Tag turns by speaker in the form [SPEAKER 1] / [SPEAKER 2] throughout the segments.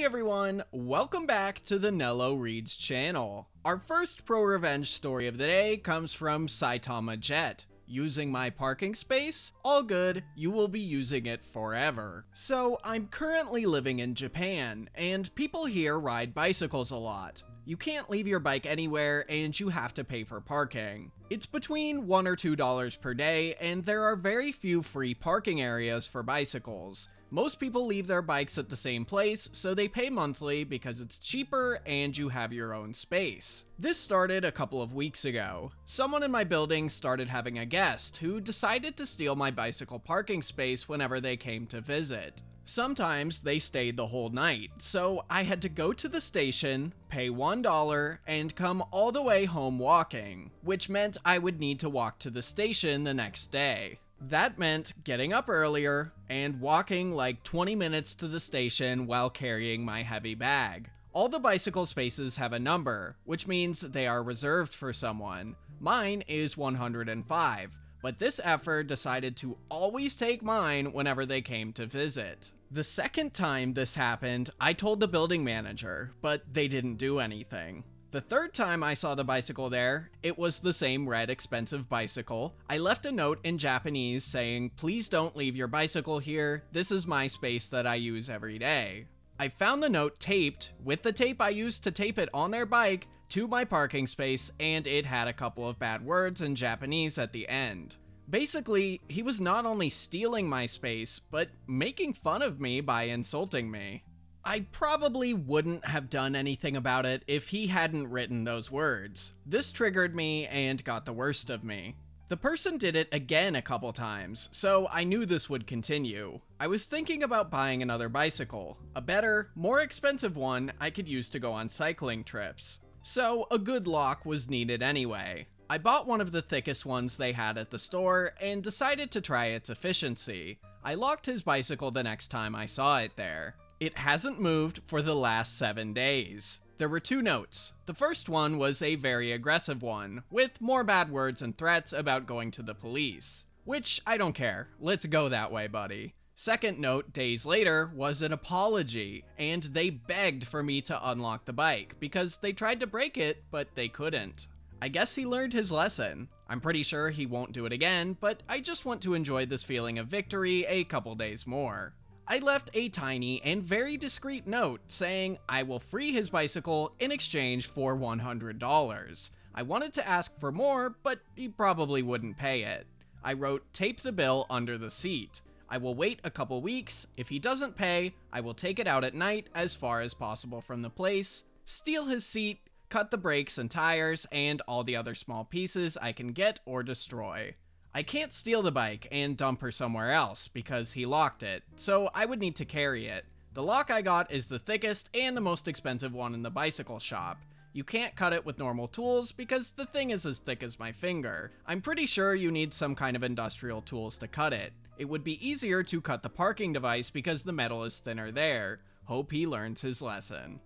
[SPEAKER 1] everyone, welcome back to the Nello Reads channel. Our first pro-revenge story of the day comes from Saitama Jet. Using my parking space? All good, you will be using it forever. So, I'm currently living in Japan, and people here ride bicycles a lot. You can't leave your bike anywhere, and you have to pay for parking. It's between $1 or $2 per day, and there are very few free parking areas for bicycles. Most people leave their bikes at the same place, so they pay monthly because it's cheaper and you have your own space. This started a couple of weeks ago. Someone in my building started having a guest who decided to steal my bicycle parking space whenever they came to visit. Sometimes they stayed the whole night, so I had to go to the station, pay $1, and come all the way home walking, which meant I would need to walk to the station the next day. That meant getting up earlier and walking like 20 minutes to the station while carrying my heavy bag. All the bicycle spaces have a number, which means they are reserved for someone. Mine is 105, but this effer decided to always take mine whenever they came to visit. The second time this happened, I told the building manager, but they didn't do anything. The third time I saw the bicycle there, it was the same red expensive bicycle. I left a note in Japanese saying, "Please don't leave your bicycle here. This is my space that I use every day." I found the note taped with the tape I used to tape it on their bike to my parking space, and it had a couple of bad words in Japanese at the end. Basically, he was not only stealing my space, but making fun of me by insulting me. I probably wouldn't have done anything about it if he hadn't written those words. This triggered me and got the worst of me. The person did it again a couple times, so I knew this would continue. I was thinking about buying another bicycle, a better, more expensive one I could use to go on cycling trips. So a good lock was needed anyway. I bought one of the thickest ones they had at the store and decided to try its efficiency. I locked his bicycle the next time I saw it there. It hasn't moved for the last 7 days. There were 2 notes. The first one was a very aggressive one, with more bad words and threats about going to the police. Which, I don't care. Let's go that way, buddy. Second note, days later, was an apology, and they begged for me to unlock the bike, because they tried to break it, but they couldn't. I guess he learned his lesson. I'm pretty sure he won't do it again, but I just want to enjoy this feeling of victory a couple days more. I left a tiny and very discreet note saying I will free his bicycle in exchange for $100. I wanted to ask for more, but he probably wouldn't pay it. I wrote, "Tape the bill under the seat. I will wait a couple weeks. If he doesn't pay, I will take it out at night as far as possible from the place, steal his seat, cut the brakes and tires, and all the other small pieces I can get or destroy. I can't steal the bike and dump her somewhere else because he locked it, so I would need to carry it. The lock I got is the thickest and the most expensive one in the bicycle shop. You can't cut it with normal tools because the thing is as thick as my finger. I'm pretty sure you need some kind of industrial tools to cut it. It would be easier to cut the parking device because the metal is thinner there. Hope he learns his lesson."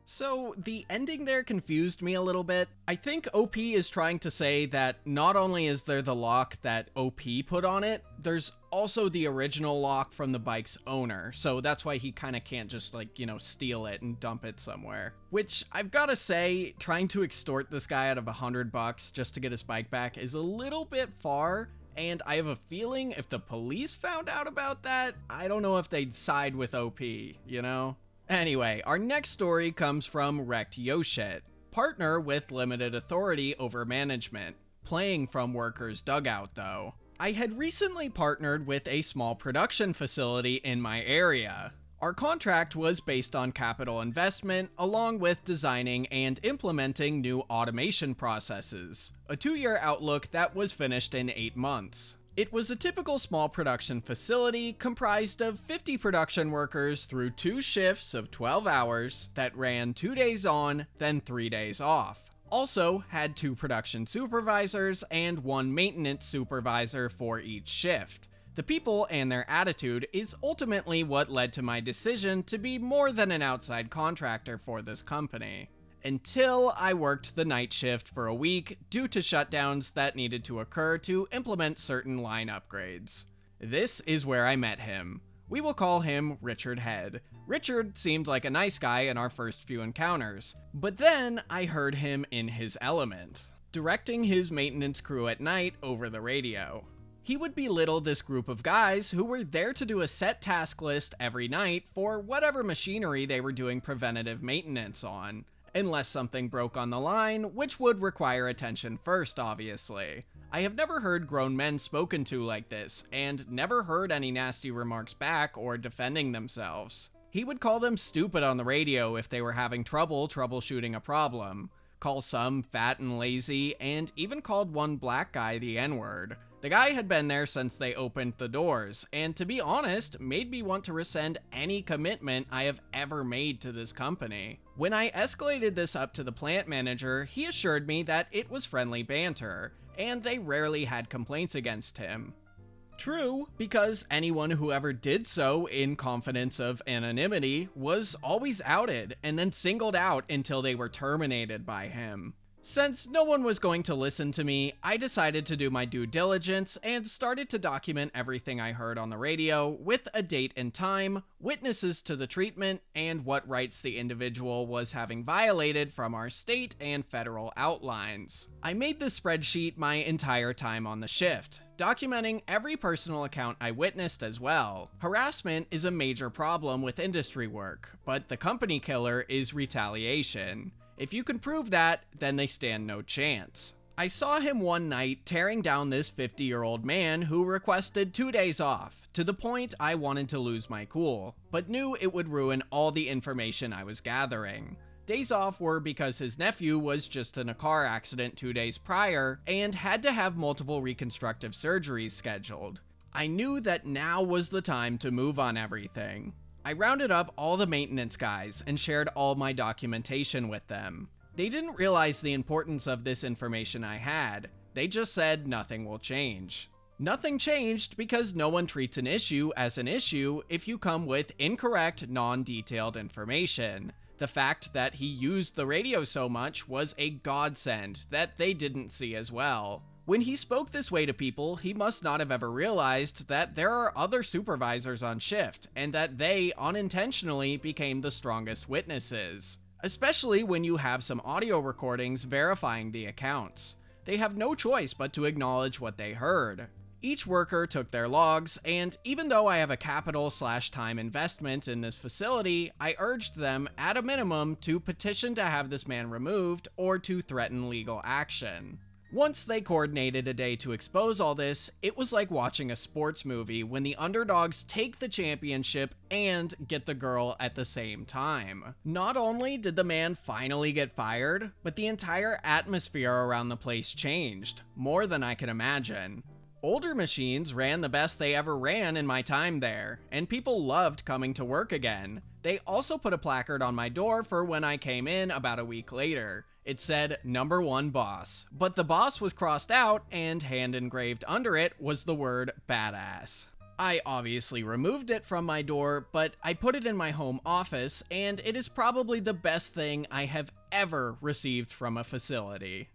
[SPEAKER 1] So, the ending there confused me a little bit. I think OP is trying to say that not only is there the lock that OP put on it, there's also the original lock from the bike's owner, so that's why he kinda can't just steal it and dump it somewhere. Which, I've gotta say, trying to extort this guy out of $100 just to get his bike back is a little bit far, and I have a feeling if the police found out about that, I don't know if they'd side with OP, you know? Anyway, our next story comes from Wrecked Yoshit, partner with limited authority over management, playing from workers' dugout though. I had recently partnered with a small production facility in my area. Our contract was based on capital investment, along with designing and implementing new automation processes, a 2-year outlook that was finished in 8 months. It was a typical small production facility comprised of 50 production workers through 2 shifts of 12 hours that ran 2 days on, then 3 days off. Also had 2 production supervisors and 1 maintenance supervisor for each shift. The people and their attitude is ultimately what led to my decision to be more than an outside contractor for this company. Until I worked the night shift for a week due to shutdowns that needed to occur to implement certain line upgrades. This is where I met him. We will call him Richard Head. Richard seemed like a nice guy in our first few encounters, but then I heard him in his element, directing his maintenance crew at night over the radio. He would belittle this group of guys who were there to do a set task list every night for whatever machinery they were doing preventative maintenance on, unless something broke on the line, which would require attention first, obviously. I have never heard grown men spoken to like this, and never heard any nasty remarks back or defending themselves. He would call them stupid on the radio if they were having trouble troubleshooting a problem, call some fat and lazy, and even called one black guy the N-word. The guy had been there since they opened the doors, and to be honest, made me want to rescind any commitment I have ever made to this company. When I escalated this up to the plant manager, he assured me that it was friendly banter, and they rarely had complaints against him. True, because anyone who ever did so in confidence of anonymity was always outed and then singled out until they were terminated by him. Since no one was going to listen to me, I decided to do my due diligence and started to document everything I heard on the radio with a date and time, witnesses to the treatment, and what rights the individual was having violated from our state and federal outlines. I made this spreadsheet my entire time on the shift, documenting every personal account I witnessed as well. Harassment is a major problem with industry work, but the company killer is retaliation. If you can prove that, then they stand no chance. I saw him one night tearing down this 50-year-old man who requested 2 days off, to the point I wanted to lose my cool, but knew it would ruin all the information I was gathering. Days off were because his nephew was just in a car accident 2 days prior and had to have multiple reconstructive surgeries scheduled. I knew that now was the time to move on everything. I rounded up all the maintenance guys and shared all my documentation with them. They didn't realize the importance of this information I had. They just said nothing will change. Nothing changed because no one treats an issue as an issue if you come with incorrect, non-detailed information. The fact that he used the radio so much was a godsend that they didn't see as well. When he spoke this way to people, he must not have ever realized that there are other supervisors on shift, and that they unintentionally became the strongest witnesses. Especially when you have some audio recordings verifying the accounts. They have no choice but to acknowledge what they heard. Each worker took their logs, and even though I have a capital/time investment in this facility, I urged them, at a minimum, to petition to have this man removed or to threaten legal action. Once they coordinated a day to expose all this, it was like watching a sports movie when the underdogs take the championship and get the girl at the same time. Not only did the man finally get fired, but the entire atmosphere around the place changed, more than I can imagine. Older machines ran the best they ever ran in my time there, and people loved coming to work again. They also put a placard on my door for when I came in about a week later. It said, "Number 1 boss," but the boss was crossed out and hand engraved under it was the word badass. I obviously removed it from my door, but I put it in my home office, and it is probably the best thing I have ever received from a facility.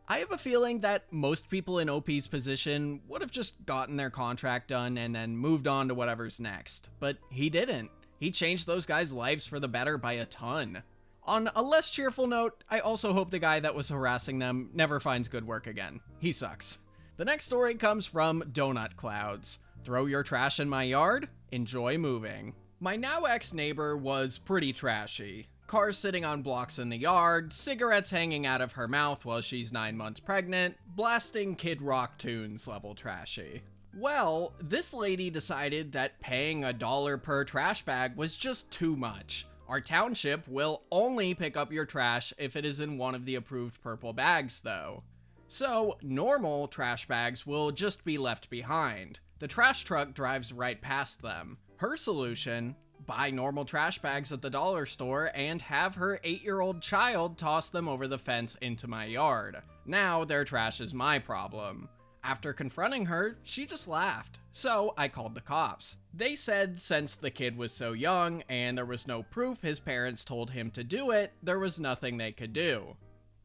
[SPEAKER 1] I have a feeling that most people in OP's position would have just gotten their contract done and then moved on to whatever's next, but he didn't. He changed those guys' lives for the better by a ton. On a less cheerful note, I also hope the guy that was harassing them never finds good work again. He sucks. The next story comes from Donut Clouds. Throw your trash in my yard? Enjoy moving. My now ex-neighbor was pretty trashy. Cars sitting on blocks in the yard, cigarettes hanging out of her mouth while she's 9 months pregnant, blasting Kid Rock tunes level trashy. Well, this lady decided that paying $1 per trash bag was just too much. Our township will only pick up your trash if it is in one of the approved purple bags, though. So, normal trash bags will just be left behind. The trash truck drives right past them. Her solution? Buy normal trash bags at the dollar store and have her 8-year-old child toss them over the fence into my yard. Now their trash is my problem. After confronting her, she just laughed. So I called the cops. They said since the kid was so young and there was no proof his parents told him to do it, there was nothing they could do.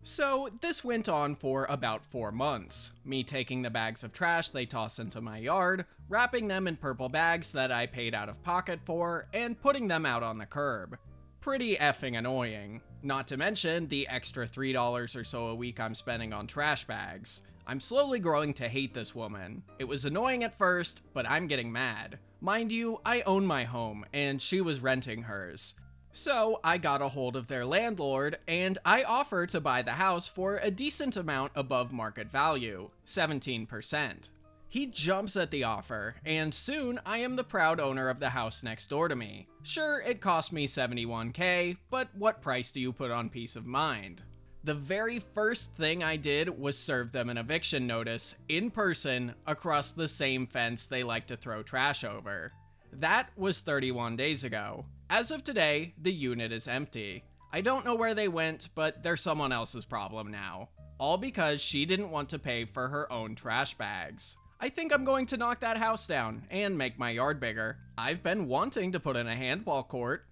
[SPEAKER 1] So this went on for about 4 months, me taking the bags of trash they toss into my yard, wrapping them in purple bags that I paid out of pocket for, and putting them out on the curb. Pretty effing annoying. Not to mention the extra $3 or so a week I'm spending on trash bags. I'm slowly growing to hate this woman. It was annoying at first, but I'm getting mad. Mind you, I own my home, and she was renting hers. So I got a hold of their landlord, and I offer to buy the house for a decent amount above market value, 17%. He jumps at the offer, and soon I am the proud owner of the house next door to me. Sure, it cost me $71K, but what price do you put on peace of mind? The very first thing I did was serve them an eviction notice in person across the same fence they like to throw trash over. That was 31 days ago. As of today, the unit is empty. I don't know where they went, but they're someone else's problem now. All because she didn't want to pay for her own trash bags. I think I'm going to knock that house down and make my yard bigger. I've been wanting to put in a handball court.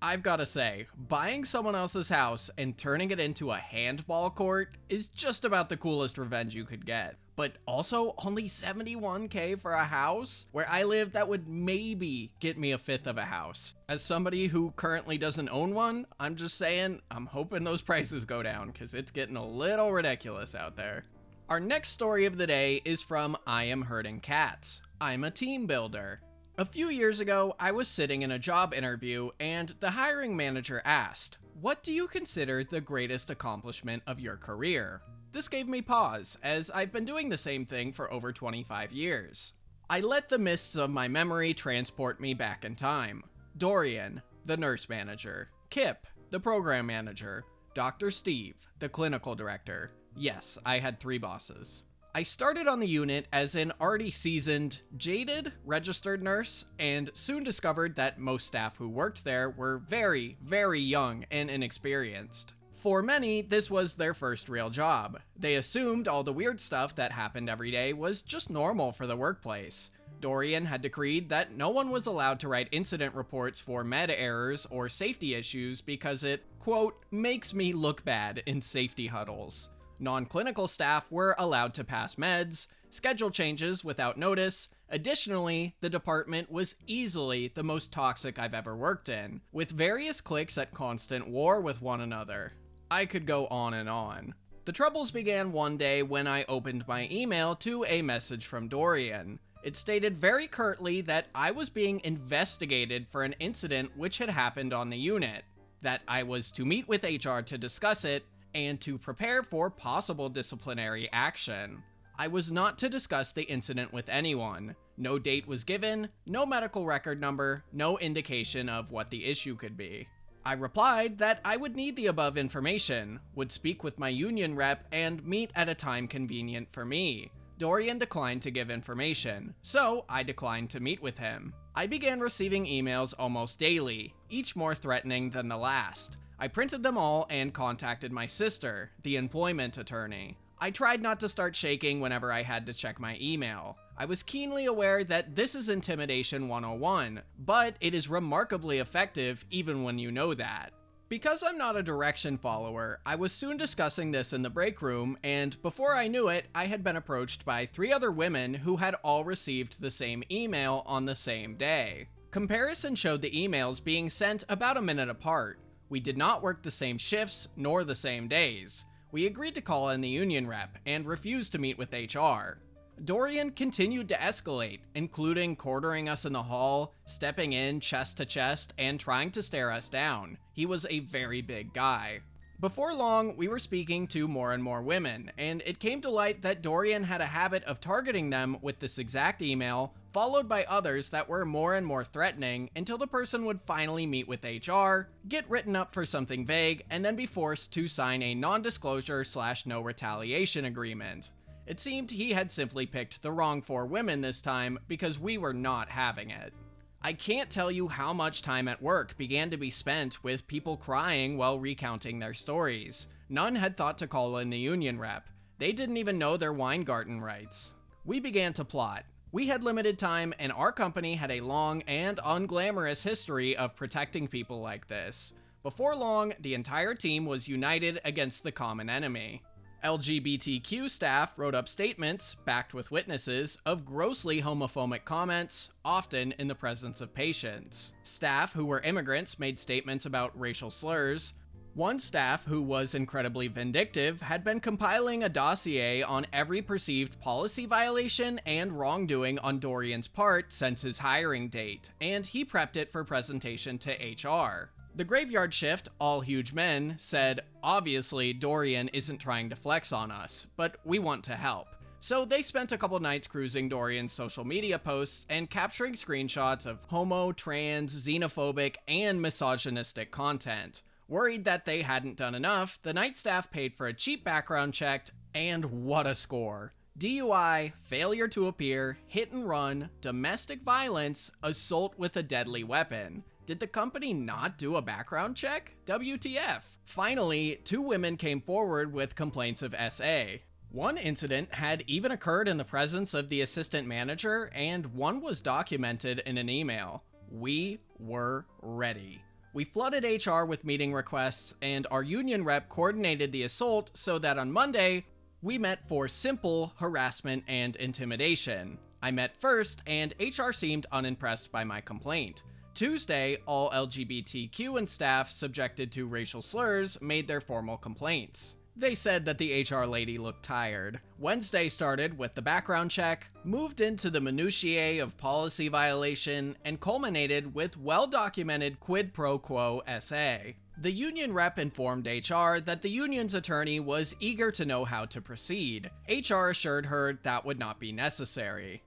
[SPEAKER 1] I've gotta say, buying someone else's house and turning it into a handball court is just about the coolest revenge you could get. But also, only $71K for a house? Where I live, that would maybe get me a fifth of a house. As somebody who currently doesn't own one, I'm just saying, I'm hoping those prices go down, because it's getting a little ridiculous out there. Our next story of the day is from I Am Herding Cats. I'm a team builder. A few years ago, I was sitting in a job interview, and the hiring manager asked, "What do you consider the greatest accomplishment of your career?" This gave me pause, as I've been doing the same thing for over 25 years. I let the mists of my memory transport me back in time. Dorian, the nurse manager. Kip, the program manager. Dr. Steve, the clinical director. Yes, I had 3 bosses. I started on the unit as an already seasoned, jaded, registered nurse, and soon discovered that most staff who worked there were very, very young and inexperienced. For many, this was their first real job. They assumed all the weird stuff that happened every day was just normal for the workplace. Dorian had decreed that no one was allowed to write incident reports for med errors or safety issues because it, quote, makes me look bad in safety huddles. Non-clinical staff were allowed to pass meds, schedule changes without notice. Additionally, the department was easily the most toxic I've ever worked in, with various cliques at constant war with one another. I could go on and on. The troubles began one day when I opened my email to a message from Dorian. It stated very curtly that I was being investigated for an incident which had happened on the unit, that I was to meet with HR to discuss it, and to prepare for possible disciplinary action. I was not to discuss the incident with anyone. No date was given, no medical record number, no indication of what the issue could be. I replied that I would need the above information, would speak with my union rep, and meet at a time convenient for me. Dorian declined to give information, so I declined to meet with him. I began receiving emails almost daily, each more threatening than the last. I printed them all and contacted my sister, the employment attorney. I tried not to start shaking whenever I had to check my email. I was keenly aware that this is intimidation 101, but it is remarkably effective even when you know that. Because I'm not a direction follower, I was soon discussing this in the break room, and before I knew it, I had been approached by 3 other women who had all received the same email on the same day. Comparison showed the emails being sent about a minute apart. We did not work the same shifts, nor the same days. We agreed to call in the union rep, and refused to meet with HR. Dorian continued to escalate, including quartering us in the hall, stepping in chest to chest, and trying to stare us down. He was a very big guy. Before long, we were speaking to more and more women, and it came to light that Dorian had a habit of targeting them with this exact email, followed by others that were more and more threatening until the person would finally meet with HR, get written up for something vague, and then be forced to sign a non-disclosure/no retaliation agreement. It seemed he had simply picked the wrong 4 women this time because we were not having it. I can't tell you how much time at work began to be spent with people crying while recounting their stories. None had thought to call in the union rep. They didn't even know their Weingarten rights. We began to plot. We had limited time, and our company had a long and unglamorous history of protecting people like this. Before long, the entire team was united against the common enemy. LGBTQ staff wrote up statements, backed with witnesses, of grossly homophobic comments, often in the presence of patients. Staff who were immigrants made statements about racial slurs. One staff, who was incredibly vindictive, had been compiling a dossier on every perceived policy violation and wrongdoing on Dorian's part since his hiring date, and he prepped it for presentation to HR. The graveyard shift, all huge men, said, "Obviously, Dorian isn't trying to flex on us, but we want to help." So they spent a couple nights cruising Dorian's social media posts and capturing screenshots of homo, trans, xenophobic, and misogynistic content. Worried that they hadn't done enough, the night staff paid for a cheap background check, and what a score. DUI, failure to appear, hit and run, domestic violence, assault with a deadly weapon. Did the company not do a background check? WTF. Finally, 2 women came forward with complaints of SA. One incident had even occurred in the presence of the assistant manager, and one was documented in an email. We were ready. We flooded HR with meeting requests, and our union rep coordinated the assault so that on Monday, we met for simple harassment and intimidation. I met first, and HR seemed unimpressed by my complaint. Tuesday, all LGBTQ and staff subjected to racial slurs made their formal complaints. They said that the HR lady looked tired. Wednesday started with the background check, moved into the minutiae of policy violation, and culminated with well-documented quid pro quo SA. The union rep informed HR that the union's attorney was eager to know how to proceed. HR assured her that would not be necessary.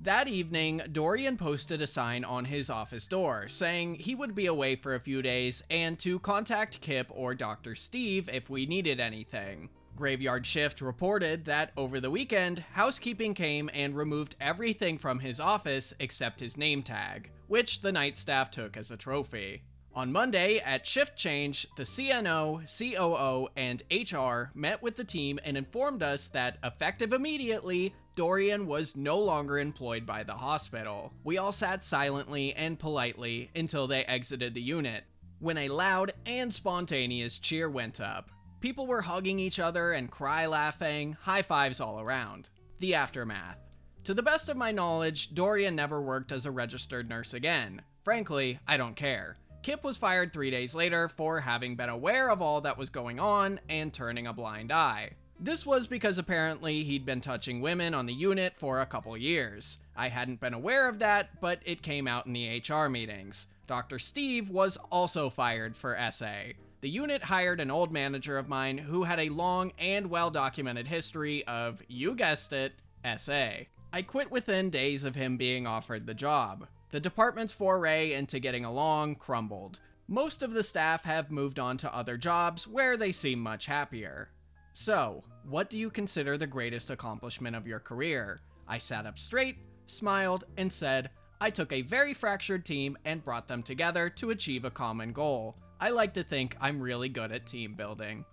[SPEAKER 1] That evening, Dorian posted a sign on his office door saying he would be away for a few days and to contact Kip or Dr. Steve if we needed anything. Graveyard Shift reported that over the weekend, housekeeping came and removed everything from his office except his name tag, which the night staff took as a trophy. On Monday, at shift change, the CNO, COO, and HR met with the team and informed us that, effective immediately, Dorian was no longer employed by the hospital. We all sat silently and politely until they exited the unit, when a loud and spontaneous cheer went up. People were hugging each other and cry-laughing, high fives all around. The aftermath. To the best of my knowledge, Dorian never worked as a registered nurse again. Frankly, I don't care. Kip was fired 3 days later for having been aware of all that was going on and turning a blind eye. This was because apparently he'd been touching women on the unit for a couple years. I hadn't been aware of that, but it came out in the HR meetings. Dr. Steve was also fired for SA. The unit hired an old manager of mine who had a long and well-documented history of, you guessed it, SA. I quit within days of him being offered the job. The department's foray into getting along crumbled. Most of the staff have moved on to other jobs where they seem much happier. So, what do you consider the greatest accomplishment of your career? I sat up straight, smiled, and said, I took a very fractured team and brought them together to achieve a common goal. I like to think I'm really good at team building.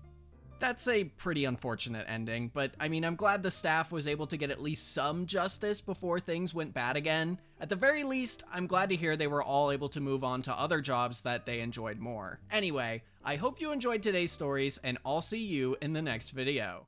[SPEAKER 1] That's a pretty unfortunate ending, but I mean, I'm glad the staff was able to get at least some justice before things went bad again. At the very least, I'm glad to hear they were all able to move on to other jobs that they enjoyed more. Anyway, I hope you enjoyed today's stories, and I'll see you in the next video.